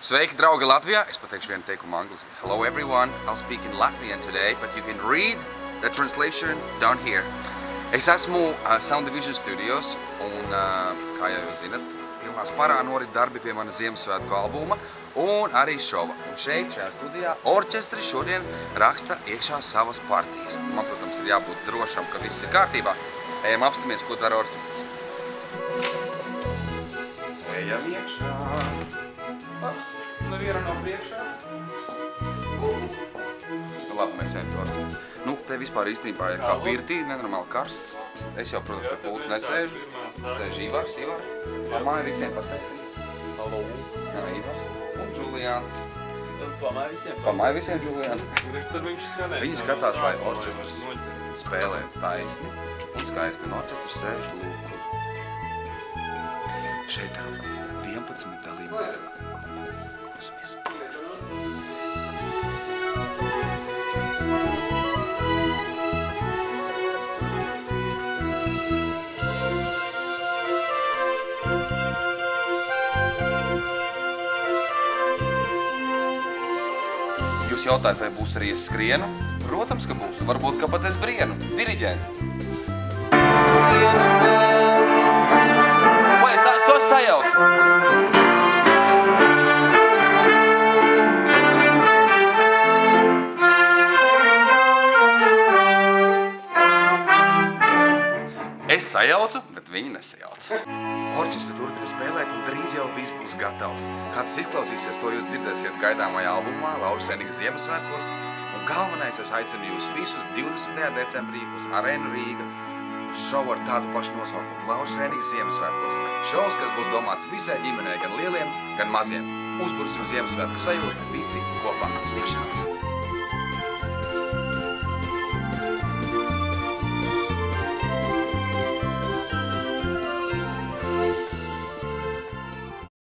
Sveiki, draugi Latvijā! Es pateikšu vienu teikumu angliski. Hello everyone, I'll speak in Latvian today, but you can read the translation down here. Es esmu Sound Division Studios un, kā jau jūs zinat, pilnā sparā norit darbi pie mana Ziemassvētku albuma un arī šova. Un šeit, šajā studijā, orķestri šodien raksta iekšā savas partijas. Man, protams, ir jābūt drošam, ka viss ir kārtībā. Ejam apstamies, ko dara orķestris. Ejam iekšā. Neviena nav priekšā. Labi, mēs ejam pie orķestri. Nu, te vispār īstenībā ir kā pirtī, nenormāli karsts. Es jau, protams, pie pults nesēžu. Sēž Ivars. Pamāja visiem pasēcī. Halo. Jā, Ivars. Un Džuliāns. Pamāja visiem Džuliāni. Tad viņš skanēs. Viņi skatās, lai orķestris spēlē taisni un skaisti. Un orķestris sēž lūk. Šeit ir 11 dalībnieki. Jūs jautājat, vai būs arī es skrienu? Protams, ka būs. Varbūt, ka pat es brienu. Diriģenti. Vai, es sajaucu. Es sajaucu, bet viņi nesajauca. Orķestri turpina spēlēt un drīz jau viss būs gatavs. Kā tas izklausīsies, to jūs dzirdēsiet gaidāmajā albumā Lauris Eniks Ziemassvētkos. Un galvenais es aicinu jūs visus 20. decembrī uz Arēnu Rīga uz šovu ar tādu pašu nosaukumu Lauris Eniks Ziemassvētkos. Šovs, kas būs domāts visai ģimenei, gan lieliem, gan maziem. Uzbursim Ziemassvētku sajūtu visi kopā. Uz tikšanos!